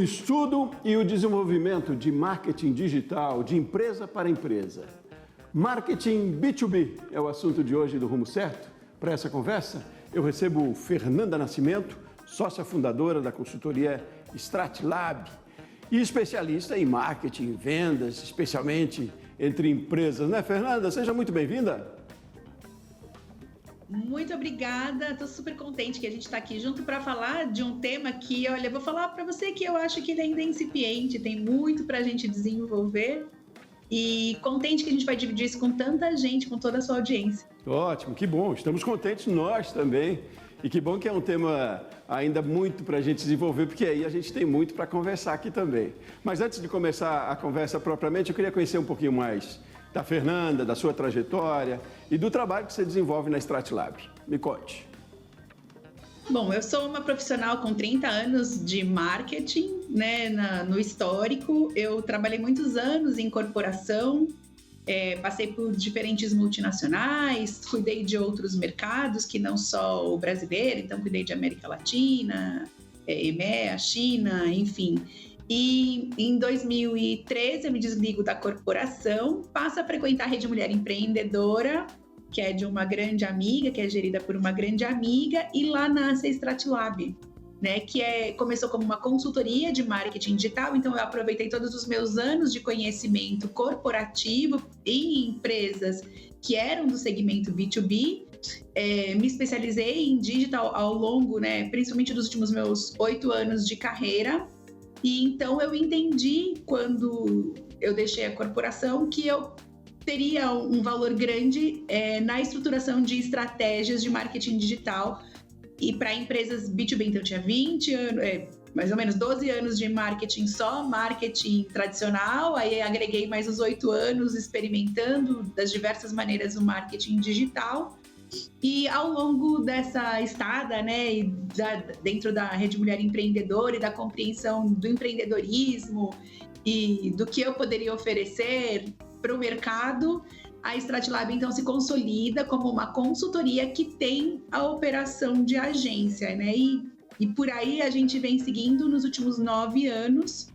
estudo e o desenvolvimento de marketing digital de empresa para empresa. Marketing B2B é o assunto de hoje do Rumo Certo. Para essa conversa, eu recebo Fernanda Nascimento, sócia fundadora da consultoria StratLab e especialista em marketing e vendas, especialmente entre empresas, né, Fernanda? Seja muito bem-vinda. Muito obrigada, estou super contente que a gente está aqui junto para falar de um tema que, olha, eu vou falar para você que eu acho que ele ainda é incipiente, tem muito para a gente desenvolver e contente que a gente vai dividir isso com tanta gente, com toda a sua audiência. Ótimo, que bom, estamos contentes nós também e que bom que é um tema ainda muito para a gente desenvolver, porque aí a gente tem muito para conversar aqui também. Mas antes de começar a conversa propriamente, eu queria conhecer um pouquinho mais da Fernanda, da sua trajetória e do trabalho que você desenvolve na StratLab. Me conte. Bom, eu sou uma profissional com 30 anos de marketing, né, no histórico. Eu trabalhei muitos anos em corporação, passei por diferentes multinacionais, cuidei de outros mercados que não só o brasileiro, então cuidei de América Latina, EMEA, China, enfim. E em 2013 eu me desligo da corporação, passo a frequentar a Rede Mulher Empreendedora, que é de uma grande amiga, que é gerida por uma grande amiga, e lá nasce a StratLab, né, que começou como uma consultoria de marketing digital. Então eu aproveitei todos os meus anos de conhecimento corporativo em empresas que eram do segmento B2B, me especializei em digital ao longo, né, principalmente dos últimos meus 8 anos de carreira. E então eu entendi, quando eu deixei a corporação, que eu teria um valor grande na estruturação de estratégias de marketing digital e para empresas B2B. Então eu tinha 20 anos, mais ou menos 12 anos de marketing, só marketing tradicional, aí agreguei mais os 8 anos experimentando das diversas maneiras o marketing digital. E ao longo dessa estada, né, dentro da Rede Mulher Empreendedora e da compreensão do empreendedorismo e do que eu poderia oferecer para o mercado, a StratLab então se consolida como uma consultoria que tem a operação de agência, né? E por aí a gente vem seguindo nos últimos 9 anos.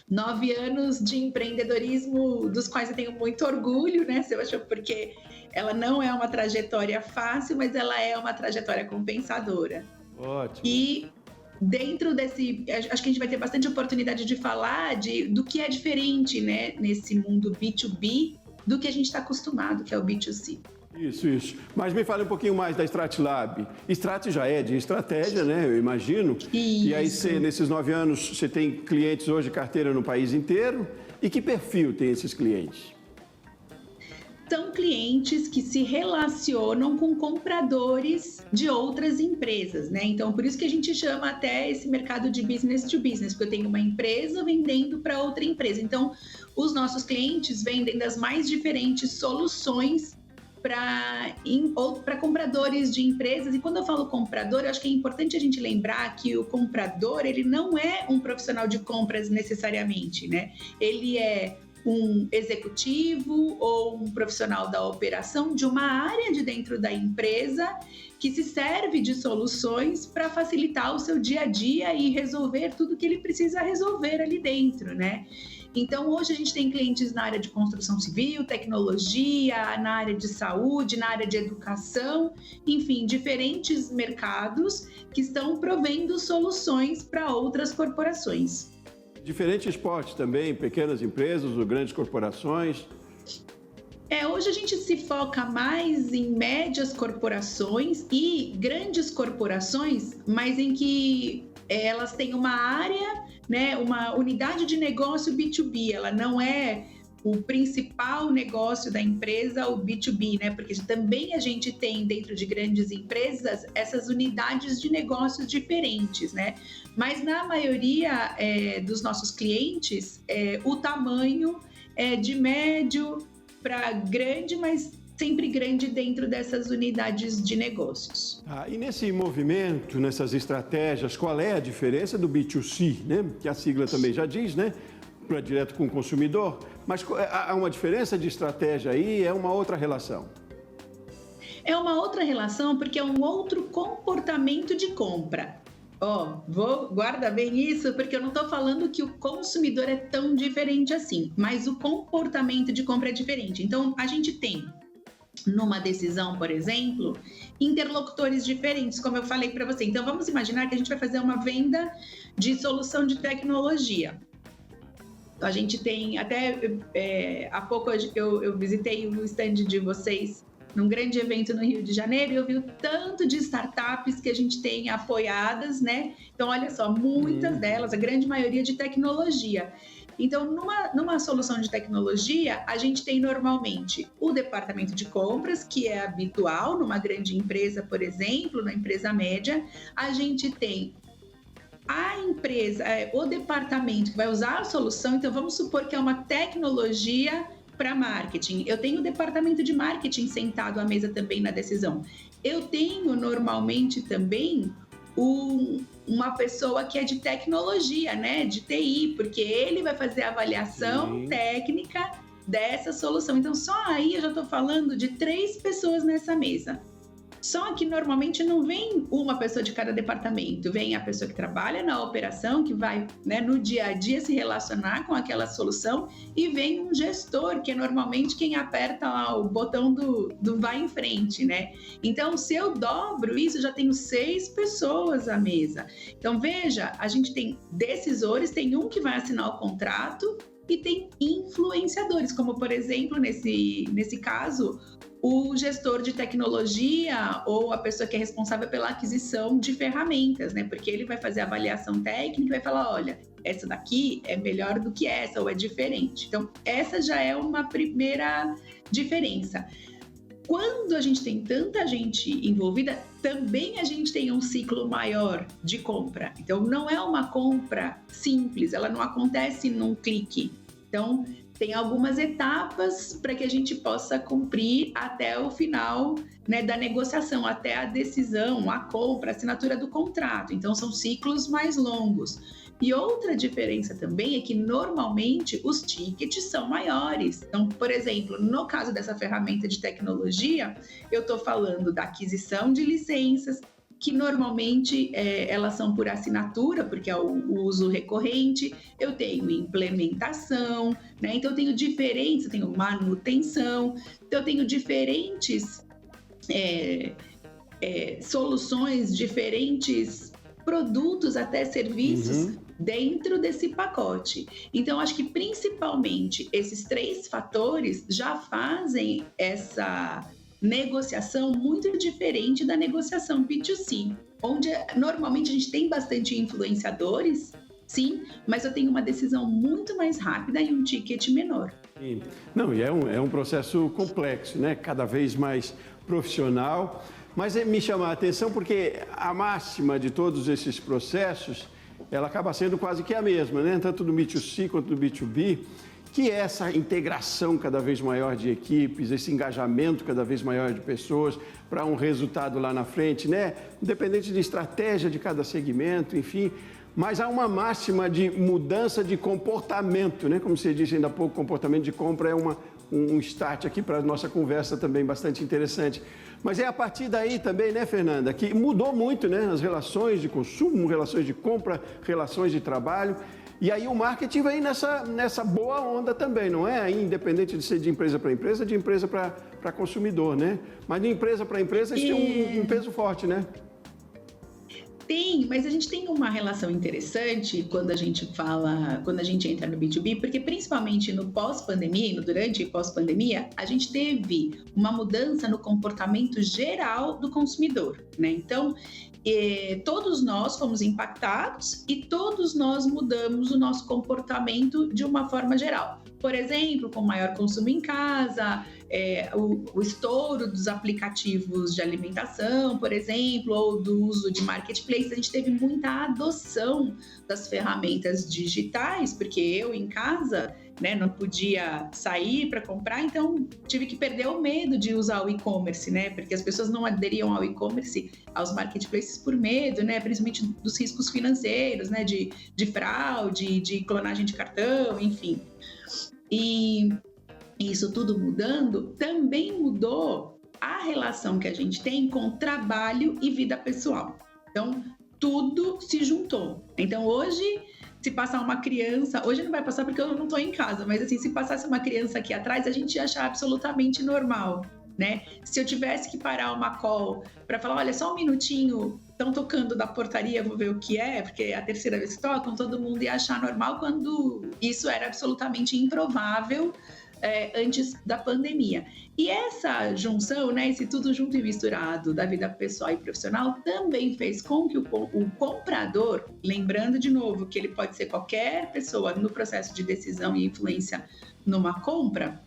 9 anos de empreendedorismo, dos quais eu tenho muito orgulho, né, Sebastião? Porque ela não é uma trajetória fácil, mas ela é uma trajetória compensadora. Ótimo. E dentro desse, acho que a gente vai ter bastante oportunidade de falar do que é diferente, né, nesse mundo B2B do que a gente está acostumado, que é o B2C. Isso. Mas me fale um pouquinho mais da StratLab. Strat já é de estratégia, né? Eu imagino. Isso. E aí, nesses 9 anos, você tem clientes hoje, carteira no país inteiro. E que perfil tem esses clientes? São clientes que se relacionam com compradores de outras empresas, né? Então, por isso que a gente chama até esse mercado de business to business, porque eu tenho uma empresa vendendo para outra empresa. Então, os nossos clientes vendem das mais diferentes soluções para compradores de empresas. E quando eu falo comprador, eu acho que é importante a gente lembrar que o comprador, ele não é um profissional de compras necessariamente, né? Ele é um executivo ou um profissional da operação de uma área de dentro da empresa que se serve de soluções para facilitar o seu dia a dia e resolver tudo que ele precisa resolver ali dentro, né? Então, hoje a gente tem clientes na área de construção civil, tecnologia, na área de saúde, na área de educação, enfim, diferentes mercados que estão provendo soluções para outras corporações. Diferentes portes também, pequenas empresas ou grandes corporações? Hoje a gente se foca mais em médias corporações e grandes corporações, mas em que elas têm uma área, né, uma unidade de negócio B2B, ela não é o principal negócio da empresa, o B2B, né? Porque também a gente tem dentro de grandes empresas essas unidades de negócios diferentes, né? Mas na maioria dos nossos clientes, o tamanho é de médio para grande, mas sempre grande dentro dessas unidades de negócios. E nesse movimento, nessas estratégias, qual é a diferença do B2C, né? Que a sigla também já diz, né? Para direto com o consumidor, mas há uma diferença de estratégia aí, é uma outra relação? É uma outra relação porque é um outro comportamento de compra. Guarda bem isso, porque eu não estou falando que o consumidor é tão diferente assim, mas o comportamento de compra é diferente. Então, a gente tem, numa decisão, por exemplo, interlocutores diferentes, como eu falei para você. Então, vamos imaginar que a gente vai fazer uma venda de solução de tecnologia. A gente tem, há pouco eu visitei o stand de vocês num grande evento no Rio de Janeiro, e eu vi o tanto de startups que a gente tem apoiadas, né? Então, olha só, muitas delas, a grande maioria de tecnologia. Então, numa solução de tecnologia, a gente tem normalmente o departamento de compras, que é habitual numa grande empresa, por exemplo, na empresa média. A gente tem a empresa, o departamento que vai usar a solução. Então, vamos supor que é uma tecnologia para marketing. Eu tenho o departamento de marketing sentado à mesa também na decisão. Eu tenho normalmente também uma pessoa que é de tecnologia, né, de TI, porque ele vai fazer a avaliação técnica dessa solução. Então, só aí eu já estou falando de 3 pessoas nessa mesa. Só que normalmente não vem uma pessoa de cada departamento, vem a pessoa que trabalha na operação, que vai, né, no dia a dia se relacionar com aquela solução, e vem um gestor, que é normalmente quem aperta lá o botão do vai em frente, né? Então, se eu dobro isso, eu já tenho 6 pessoas à mesa. Então, veja, a gente tem decisores, tem um que vai assinar o contrato e tem influenciadores, como, por exemplo, nesse caso, o gestor de tecnologia ou a pessoa que é responsável pela aquisição de ferramentas, né? Porque ele vai fazer a avaliação técnica e vai falar, olha, essa daqui é melhor do que essa ou é diferente. Então, essa já é uma primeira diferença. Quando a gente tem tanta gente envolvida, também a gente tem um ciclo maior de compra. Então, não é uma compra simples, ela não acontece num clique. Então, tem algumas etapas para que a gente possa cumprir até o final, né, da negociação, até a decisão, a compra, a assinatura do contrato. Então, são ciclos mais longos. E outra diferença também é que, normalmente, os tickets são maiores. Então, por exemplo, no caso dessa ferramenta de tecnologia, eu estou falando da aquisição de licenças, que normalmente elas são por assinatura, porque é o uso recorrente. Eu tenho implementação, né? Então eu tenho diferentes, eu tenho manutenção, então eu tenho diferentes soluções, diferentes produtos, até serviços dentro desse pacote. Então, acho que principalmente esses 3 fatores já fazem essa negociação muito diferente da negociação B2C, onde normalmente a gente tem bastante influenciadores, sim, mas eu tenho uma decisão muito mais rápida e um ticket menor. Sim. Não, e é um processo complexo, né? Cada vez mais profissional, mas me chama a atenção porque a máxima de todos esses processos, ela acaba sendo quase que a mesma, né? Tanto do B2C quanto do B2B, que é essa integração cada vez maior de equipes, esse engajamento cada vez maior de pessoas para um resultado lá na frente, né? Independente de estratégia de cada segmento, enfim. Mas há uma máxima de mudança de comportamento, né? Como você disse ainda há pouco, comportamento de compra é um start aqui para a nossa conversa também bastante interessante. Mas é a partir daí também, né, Fernanda, que mudou muito, né? As relações de consumo, relações de compra, relações de trabalho. E aí o marketing vem nessa boa onda também, não é? Aí, independente de ser de empresa para empresa, de empresa para consumidor, né? Mas de empresa para empresa isso tem um peso forte, né? Tem, mas a gente tem uma relação interessante quando a gente entra no B2B, porque principalmente no pós-pandemia, no durante e pós-pandemia, a gente teve uma mudança no comportamento geral do consumidor, né? Então, todos nós fomos impactados e todos nós mudamos o nosso comportamento de uma forma geral. Por exemplo, com maior consumo em casa, o estouro dos aplicativos de alimentação, por exemplo, ou do uso de marketplace, a gente teve muita adoção das ferramentas digitais, porque eu em casa, né, não podia sair para comprar, então tive que perder o medo de usar o e-commerce, né, porque as pessoas não aderiam ao e-commerce, aos marketplaces por medo, né, principalmente dos riscos financeiros, né, de fraude, de clonagem de cartão, enfim. E isso tudo mudando, também mudou a relação que a gente tem com trabalho e vida pessoal. Então, tudo se juntou. Então, hoje, se passar uma criança... Hoje não vai passar porque eu não estou em casa, mas assim, se passasse uma criança aqui atrás, a gente ia achar absolutamente normal, né? Se eu tivesse que parar uma call para falar, olha, só um minutinho, estão tocando da portaria, vou ver o que é, porque é a terceira vez que tocam, todo mundo ia achar normal, quando isso era absolutamente improvável antes da pandemia. E essa junção, né, esse tudo junto e misturado da vida pessoal e profissional também fez com que o comprador, lembrando de novo que ele pode ser qualquer pessoa no processo de decisão e influência numa compra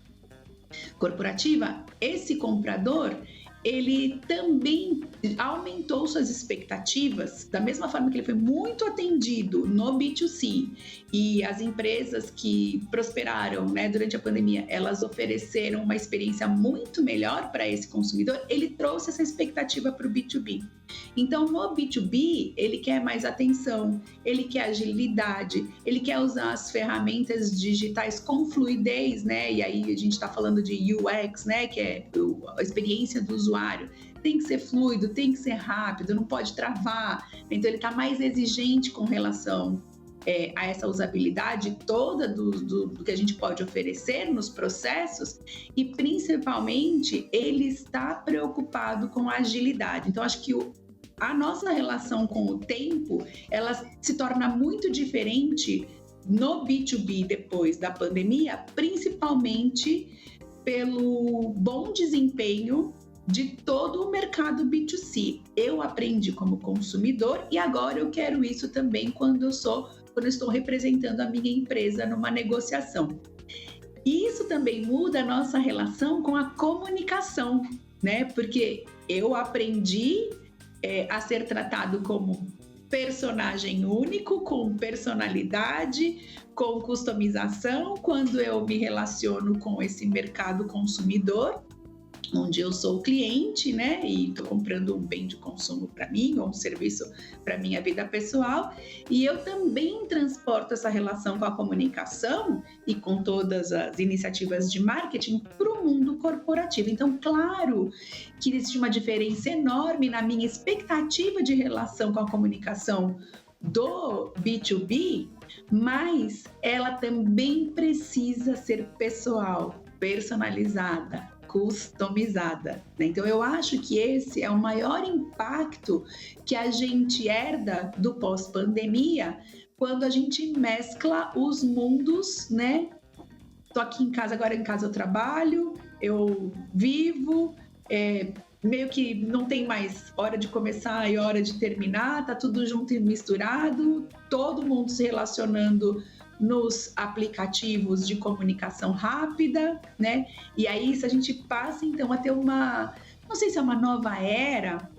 corporativa, esse comprador, ele também aumentou suas expectativas, da mesma forma que ele foi muito atendido no B2C, e as empresas que prosperaram, né, durante a pandemia, elas ofereceram uma experiência muito melhor para esse consumidor, ele trouxe essa expectativa para o B2B. Então, no B2B, ele quer mais atenção, ele quer agilidade, ele quer usar as ferramentas digitais com fluidez, né? E aí a gente está falando de UX, né? Que é a experiência do usuário. Tem que ser fluido, tem que ser rápido, não pode travar. Então, ele está mais exigente com relação a essa usabilidade toda do que a gente pode oferecer nos processos, e principalmente ele está preocupado com a agilidade. Então, acho que a nossa relação com o tempo, ela se torna muito diferente no B2B depois da pandemia, principalmente pelo bom desempenho de todo o mercado B2C. Eu aprendi como consumidor e agora eu quero isso também quando eu estou representando a minha empresa numa negociação. E isso também muda a nossa relação com a comunicação, né? Porque eu aprendi a ser tratado como personagem único, com personalidade, com customização, quando eu me relaciono com esse mercado consumidor, onde eu sou cliente, né, e estou comprando um bem de consumo para mim, ou um serviço para minha vida pessoal, e eu também transporto essa relação com a comunicação e com todas as iniciativas de marketing para o mundo corporativo. Então, claro que existe uma diferença enorme na minha expectativa de relação com a comunicação do B2B, mas ela também precisa ser pessoal, personalizada, customizada, né? Então, eu acho que esse é o maior impacto que a gente herda do pós-pandemia, quando a gente mescla os mundos, né? Tô aqui em casa, agora em casa eu trabalho, eu vivo, meio que não tem mais hora de começar e hora de terminar, tá tudo junto e misturado, todo mundo se relacionando nos aplicativos de comunicação rápida, né? E aí, se a gente passa, então, a ter não sei se é uma nova era,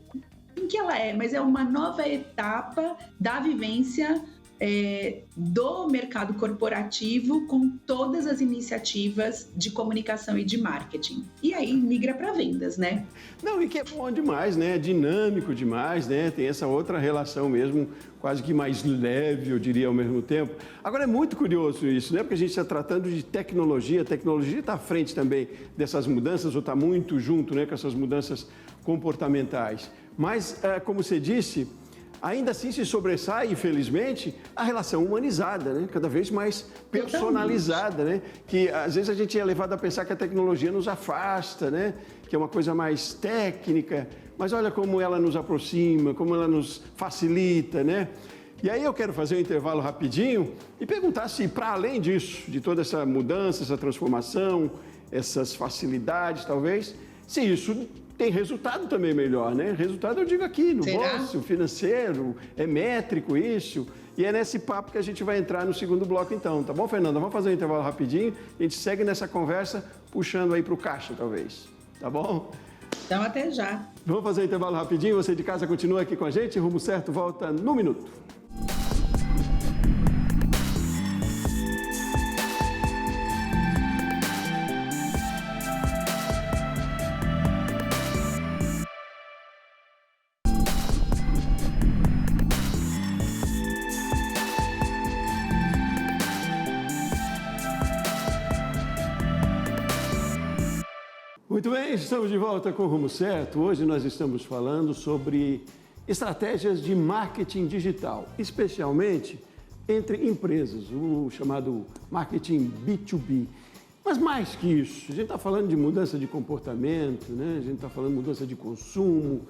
em que ela é, mas é uma nova etapa da vivência do mercado corporativo, com todas as iniciativas de comunicação e de marketing. E aí migra para vendas, né? Não, e que é bom demais, né? Dinâmico demais, né? Tem essa outra relação mesmo, quase que mais leve, eu diria, ao mesmo tempo. Agora, é muito curioso isso, né? Porque a gente está tratando de tecnologia, a tecnologia está à frente também dessas mudanças, ou está muito junto, né, com essas mudanças comportamentais. Mas, como você disse, ainda assim se sobressai, infelizmente, a relação humanizada, né? Cada vez mais personalizada, né? Que às vezes a gente é levado a pensar que a tecnologia nos afasta, né? Que é uma coisa mais técnica, mas olha como ela nos aproxima, como ela nos facilita, né? E aí eu quero fazer um intervalo rapidinho e perguntar se, para além disso, de toda essa mudança, essa transformação, essas facilidades, talvez, se isso tem resultado também melhor, né? Resultado eu digo aqui, no bolso, financeiro, é métrico isso. E é nesse papo que a gente vai entrar no segundo bloco então, tá bom, Fernanda? Vamos fazer um intervalo rapidinho, a gente segue nessa conversa, puxando aí para o caixa, talvez. Tá bom? Então, até já. Vamos fazer um intervalo rapidinho, você de casa continua aqui com a gente, Rumo Certo volta no minuto. Muito bem, estamos de volta com o Rumo Certo. Hoje nós estamos falando sobre estratégias de marketing digital, especialmente entre empresas, o chamado marketing B2B. Mas mais que isso, a gente está falando de mudança de comportamento, né? A gente está falando de mudança de consumo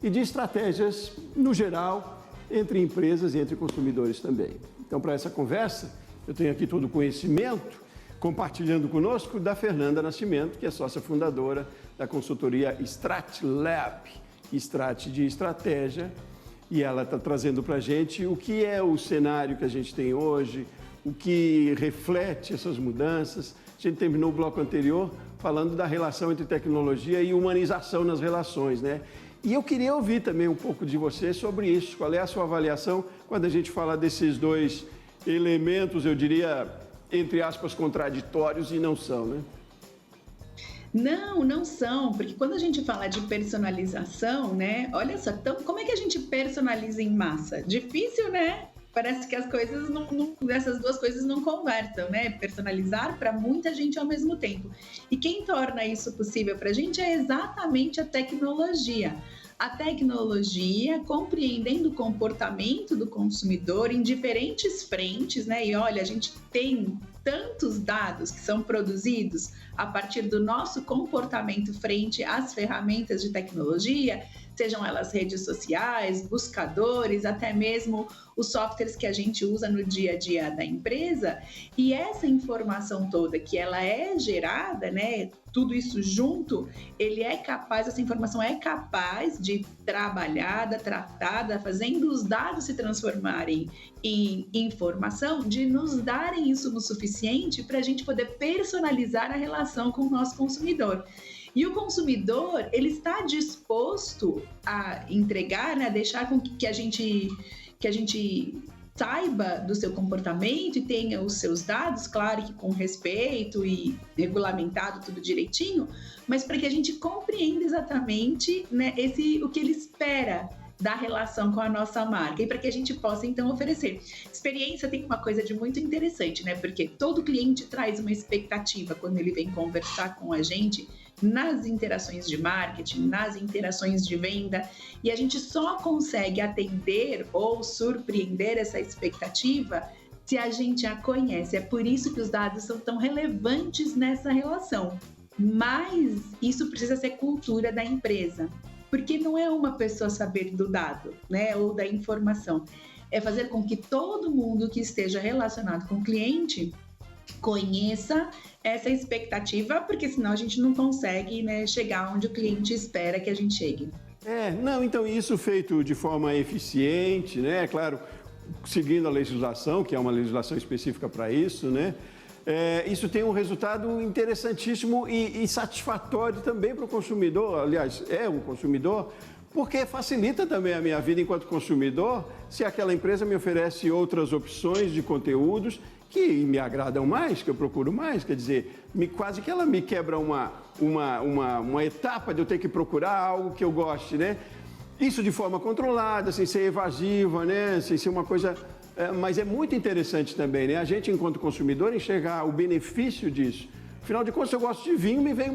e de estratégias, no geral, entre empresas e entre consumidores também. Então, para essa conversa, eu tenho aqui todo o conhecimento, compartilhando conosco, da Fernanda Nascimento, que é sócia fundadora da consultoria StratLab, Strat de estratégia, e ela está trazendo para a gente o que é o cenário que a gente tem hoje, o que reflete essas mudanças. A gente terminou o bloco anterior falando da relação entre tecnologia e humanização nas relações, né? E eu queria ouvir também um pouco de você sobre isso. Qual é a sua avaliação quando a gente fala desses dois elementos, eu diria, entre aspas, contraditórios, e não são, né? Não são, porque quando a gente fala de personalização, né? Olha só, então, como é que a gente personaliza em massa? Difícil, né? Parece que as coisas essas duas coisas não conversam, né? Personalizar para muita gente ao mesmo tempo. E quem torna isso possível para a gente é exatamente a tecnologia. A tecnologia compreendendo o comportamento do consumidor em diferentes frentes, né? E olha, a gente tem tantos dados que são produzidos a partir do nosso comportamento frente às ferramentas de tecnologia, sejam elas redes sociais, buscadores, até mesmo os softwares que a gente usa no dia a dia da empresa. E essa informação toda que ela é gerada, né, tudo isso junto, essa informação é capaz de trabalhada, tratada, fazendo os dados se transformarem em informação, de nos darem insumo suficiente para a gente poder personalizar a relação com o nosso consumidor. E o consumidor, ele está disposto a entregar, né, a deixar com que a gente saiba do seu comportamento e tenha os seus dados, claro que com respeito e regulamentado tudo direitinho, mas para que a gente compreenda exatamente, né, o que ele espera da relação com a nossa marca e para que a gente possa, então, oferecer. Experiência tem uma coisa de muito interessante, né? Porque todo cliente traz uma expectativa quando ele vem conversar com a gente nas interações de marketing, nas interações de venda, e a gente só consegue atender ou surpreender essa expectativa se a gente a conhece. É por isso que os dados são tão relevantes nessa relação. Mas isso precisa ser cultura da empresa. Porque não é uma pessoa saber do dado, né, ou da informação. É fazer com que todo mundo que esteja relacionado com o cliente conheça essa expectativa, porque senão a gente não consegue, né, chegar onde o cliente espera que a gente chegue. Então isso feito de forma eficiente, né, claro, seguindo a legislação, que é uma legislação específica para isso, né, isso tem um resultado interessantíssimo e satisfatório também para o consumidor. Aliás, é um consumidor, porque facilita também a minha vida enquanto consumidor se aquela empresa me oferece outras opções de conteúdos que me agradam mais, que eu procuro mais. Quer dizer, quase que ela me quebra uma etapa de eu ter que procurar algo que eu goste, né? Isso de forma controlada, sem ser evasiva, né? Sem ser uma coisa... mas é muito interessante também, né? A gente, enquanto consumidor, enxergar o benefício disso. Afinal de contas, se eu gosto de vinho, me vem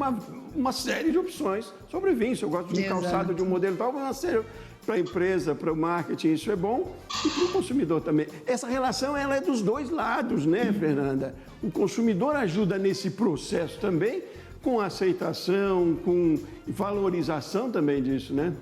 uma série de opções sobre vinho. Se eu gosto de um calçado, de um modelo tal, uma série para a empresa, para o marketing, isso é bom. E para o consumidor também. Essa relação, ela é dos dois lados, né, Fernanda? O consumidor ajuda nesse processo também, com aceitação, com valorização também disso, né?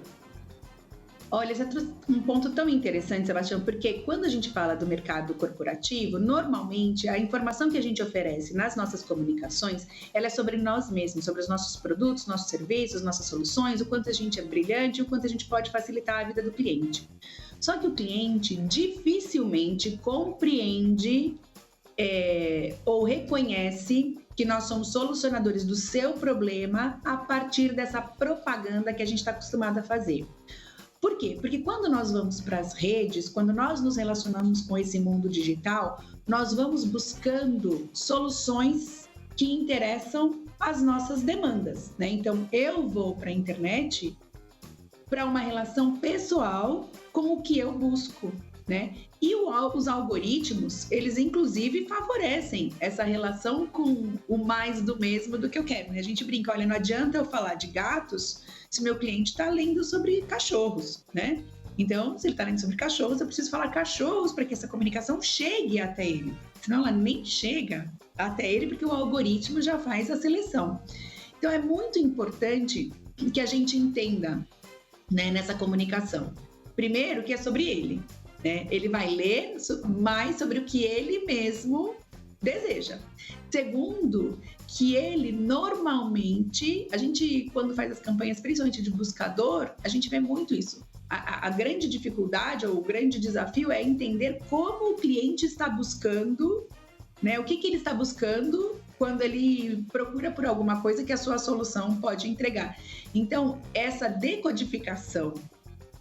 Olha, você trouxe um ponto tão interessante, Sebastião, porque quando a gente fala do mercado corporativo, normalmente a informação que a gente oferece nas nossas comunicações, ela é sobre nós mesmos, sobre os nossos produtos, nossos serviços, nossas soluções, o quanto a gente é brilhante, o quanto a gente pode facilitar a vida do cliente. Só que o cliente dificilmente compreende ou reconhece que nós somos solucionadores do seu problema a partir dessa propaganda que a gente está acostumado a fazer. Por quê? Porque quando nós vamos para as redes, quando nós nos relacionamos com esse mundo digital, nós vamos buscando soluções que interessam às nossas demandas, né? Então, eu vou para a internet para uma relação pessoal com o que eu busco, né? E os algoritmos, eles inclusive favorecem essa relação com o mais do mesmo do que eu quero, né? A gente brinca, olha, não adianta eu falar de gatos se meu cliente está lendo sobre cachorros, né? Então, se ele está lendo sobre cachorros, eu preciso falar cachorros para que essa comunicação chegue até ele. Senão ela nem chega até ele, porque o algoritmo já faz a seleção. Então, é muito importante que a gente entenda, né, nessa comunicação. Primeiro, que é sobre ele, né? Ele vai ler mais sobre o que ele mesmo deseja. Segundo, que ele normalmente, a gente quando faz as campanhas, principalmente de buscador, a gente vê muito isso. A grande dificuldade ou o grande desafio é entender como o cliente está buscando, né? O que ele está buscando quando ele procura por alguma coisa que a sua solução pode entregar. Então, essa decodificação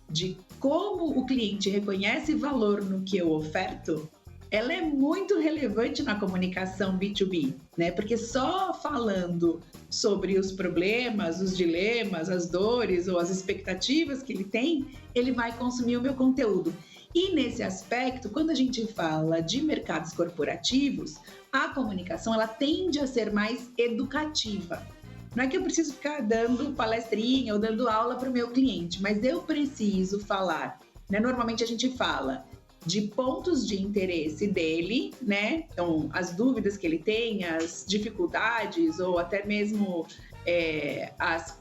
de como o cliente reconhece valor no que eu oferto, ela é muito relevante na comunicação B2B, né? Porque só falando sobre os problemas, os dilemas, as dores ou as expectativas que ele tem, ele vai consumir o meu conteúdo. E nesse aspecto, quando a gente fala de mercados corporativos, a comunicação ela tende a ser mais educativa. Não é que eu preciso ficar dando palestrinha ou dando aula para o meu cliente, mas eu preciso falar, né? Normalmente a gente fala de pontos de interesse dele, né? Então, as dúvidas que ele tem, as dificuldades ou até mesmo as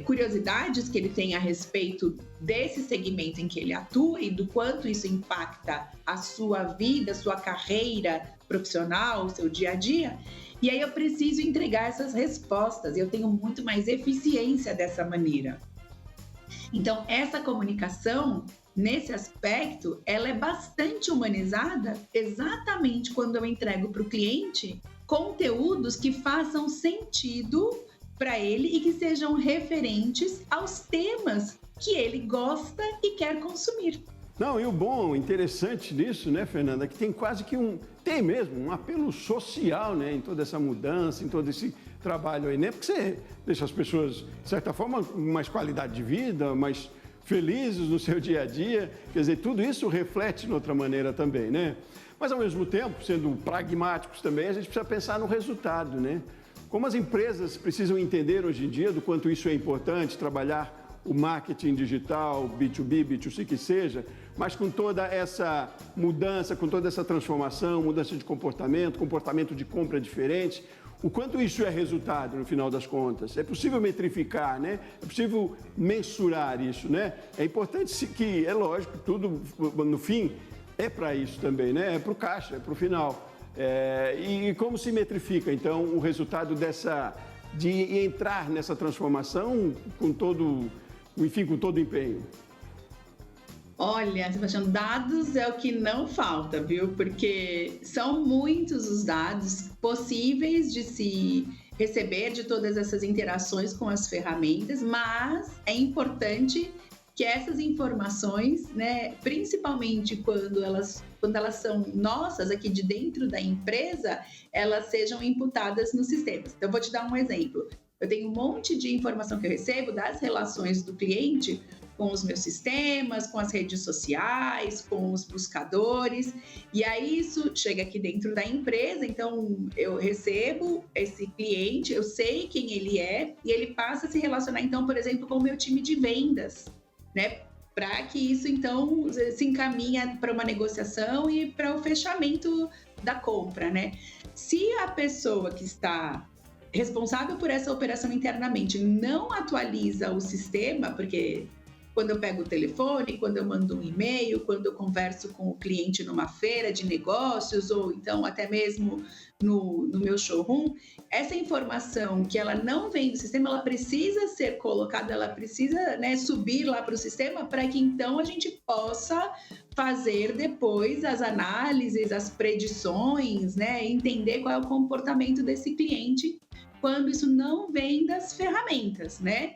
curiosidades que ele tem a respeito desse segmento em que ele atua e do quanto isso impacta a sua vida, a sua carreira profissional, o seu dia a dia. E aí eu preciso entregar essas respostas, eu tenho muito mais eficiência dessa maneira. Então, essa comunicação, nesse aspecto, ela é bastante humanizada exatamente quando eu entrego para o cliente conteúdos que façam sentido para ele e que sejam referentes aos temas que ele gosta e quer consumir. Não, e o bom, interessante nisso, né, Fernanda, que tem quase que tem mesmo um apelo social, né, em toda essa mudança, em todo esse trabalho aí, né, porque você deixa as pessoas, de certa forma, com mais qualidade de vida, mais felizes no seu dia a dia, quer dizer, tudo isso reflete de outra maneira também, né? Mas, ao mesmo tempo, sendo pragmáticos também, a gente precisa pensar no resultado, né? Como as empresas precisam entender hoje em dia do quanto isso é importante, trabalhar o marketing digital, B2B, B2C que seja, mas com toda essa mudança, com toda essa transformação, mudança de comportamento de compra diferente, o quanto isso é resultado no final das contas? É possível metrificar, né? É possível mensurar isso, né? É importante que, é lógico, tudo no fim é para isso também, né? É para o caixa, é para o final. E como se metrifica, então, o resultado de entrar nessa transformação com todo o empenho? Olha, Sebastião, dados é o que não falta, viu? Porque são muitos os dados possíveis de se receber de todas essas interações com as ferramentas, mas é importante que essas informações, né, principalmente quando elas são nossas aqui de dentro da empresa, elas sejam imputadas nos sistemas. Então, eu vou te dar um exemplo. Eu tenho um monte de informação que eu recebo das relações do cliente com os meus sistemas, com as redes sociais, com os buscadores, e aí isso chega aqui dentro da empresa, então eu recebo esse cliente, eu sei quem ele é, e ele passa a se relacionar, então, por exemplo, com o meu time de vendas, né? Para que isso, então, se encaminhe para uma negociação e para o fechamento da compra, né? Se a pessoa que está responsável por essa operação internamente não atualiza o sistema, porque quando eu pego o telefone, quando eu mando um e-mail, quando eu converso com o cliente numa feira de negócios ou então até mesmo no meu showroom, essa informação que ela não vem do sistema, ela precisa ser colocada, ela precisa, né, subir lá para o sistema para que então a gente possa fazer depois as análises, as predições, né, entender qual é o comportamento desse cliente quando isso não vem das ferramentas, né?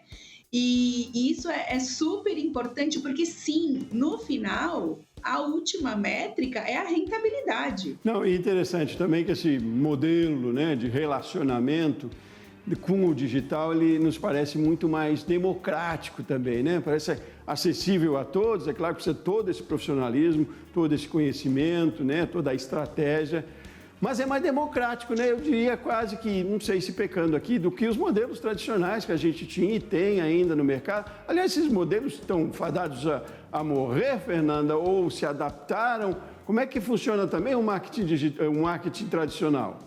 E isso é super importante porque, sim, no final, a última métrica é a rentabilidade. Não, e interessante também que esse modelo, né, de relacionamento com o digital, ele nos parece muito mais democrático também, né? Parece acessível a todos, é claro que precisa todo esse profissionalismo, todo esse conhecimento, né, toda a estratégia, Mas é mais democrático, né? Eu diria quase que, não sei se pecando aqui, do que os modelos tradicionais que a gente tinha e tem ainda no mercado. Aliás, esses modelos estão fadados a morrer, Fernanda, ou se adaptaram? Como é que funciona também o marketing tradicional?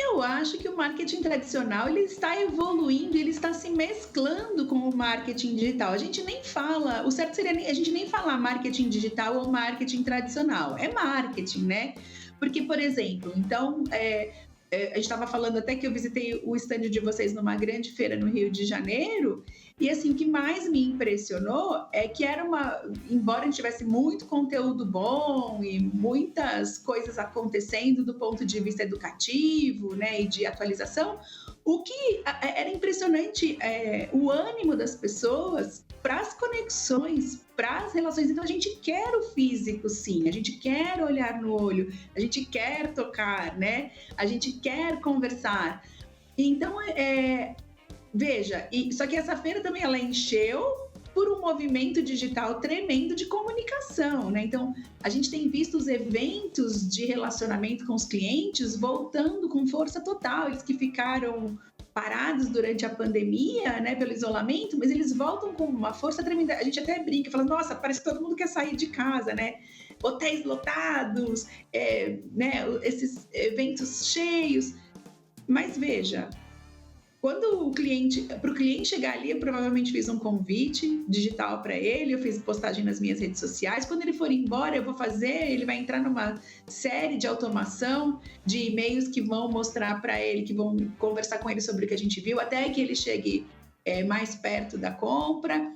Eu acho que o marketing tradicional ele está evoluindo, ele está se mesclando com o marketing digital. A gente nem fala, o certo seria a gente nem falar marketing digital ou marketing tradicional. É marketing, né? Porque, por exemplo, então, a gente estava falando até que eu visitei o estande de vocês numa grande feira no Rio de Janeiro, e assim, o que mais me impressionou é que embora a gente tivesse muito conteúdo bom e muitas coisas acontecendo do ponto de vista educativo, né, e de atualização, o que era impressionante o ânimo das pessoas para as conexões, para as relações. Então, a gente quer o físico, sim, a gente quer olhar no olho, a gente quer tocar, né? A gente quer conversar. Então, veja, só que essa feira também ela encheu por um movimento digital tremendo de comunicação, né? Então, a gente tem visto os eventos de relacionamento com os clientes voltando com força total. Eles que ficaram parados durante a pandemia, né, pelo isolamento, mas eles voltam com uma força tremenda. A gente até brinca, fala, nossa, parece que todo mundo quer sair de casa, né? Hotéis lotados, né, esses eventos cheios. Mas veja, para o cliente chegar ali, eu provavelmente fiz um convite digital para ele, eu fiz postagem nas minhas redes sociais. Quando ele for embora, ele vai entrar numa série de automação de e-mails que vão mostrar para ele, que vão conversar com ele sobre o que a gente viu, até que ele chegue mais perto da compra.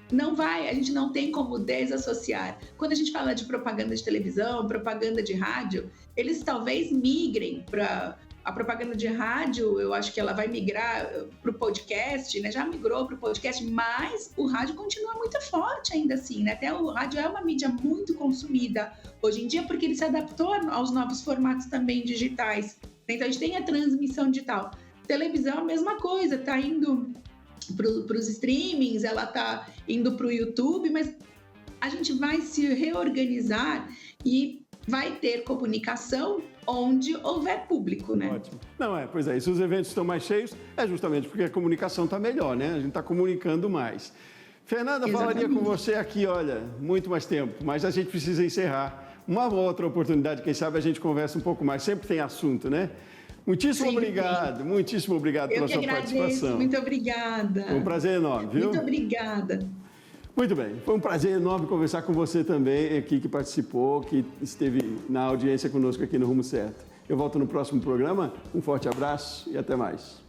A gente não tem como desassociar. Quando a gente fala de propaganda de televisão, propaganda de rádio, eles talvez migrem para a propaganda de rádio. Eu acho que ela vai migrar para o podcast, né? Já migrou para o podcast, mas o rádio continua muito forte ainda assim, né? Até o rádio é uma mídia muito consumida hoje em dia, porque ele se adaptou aos novos formatos também digitais. Então, a gente tem a transmissão digital. Televisão, a mesma coisa, está indo para os streamings, ela está indo para o YouTube, mas a gente vai se reorganizar e vai ter comunicação onde houver público, né? Ótimo. Pois é, se os eventos estão mais cheios, é justamente porque a comunicação está melhor, né? A gente está comunicando mais. Fernanda, falaria com você aqui, olha, muito mais tempo, mas a gente precisa encerrar. Uma outra oportunidade, quem sabe a gente conversa um pouco mais, sempre tem assunto, né? Muitíssimo obrigado pela sua participação. Muito obrigada. Foi um prazer enorme, viu? Muito obrigada. Muito bem, foi um prazer enorme conversar com você também, aqui que participou, que esteve na audiência conosco aqui no Rumo Certo. Eu volto no próximo programa, um forte abraço e até mais.